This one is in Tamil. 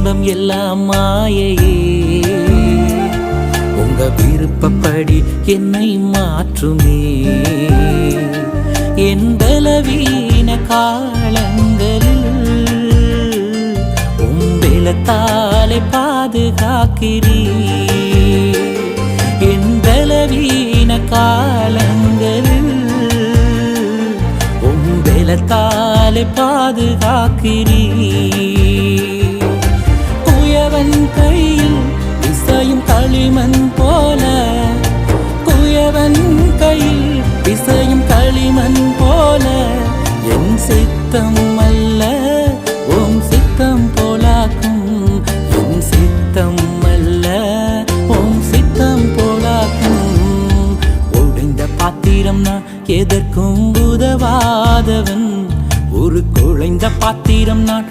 இன்பம் எல்லாம் மாயையே. உங்க விருப்பப்படி என்னை மாற்றுமே. என் பலவீன காலங்களில் உம்பெலத்தாலே பாதுகாக்கிறீ. என் பலவீன காலங்களில் உம்பெலத்தாலே பாதுகாக்கிறீ. குயவன் கையில் பிசையும் களிமண் போல, குயவன் கையில் பிசையும் களிமண் போல, என் சித்தம் அல்ல உம் சித்தம் போலாக்கும். என் சித்தம் அல்ல உம் சித்தம் போலாக்கும். உடைந்த பாத்திரம் நான் எதற்கும் உதவாதவன், ஒரு குழைந்த பாத்திரம் நான்.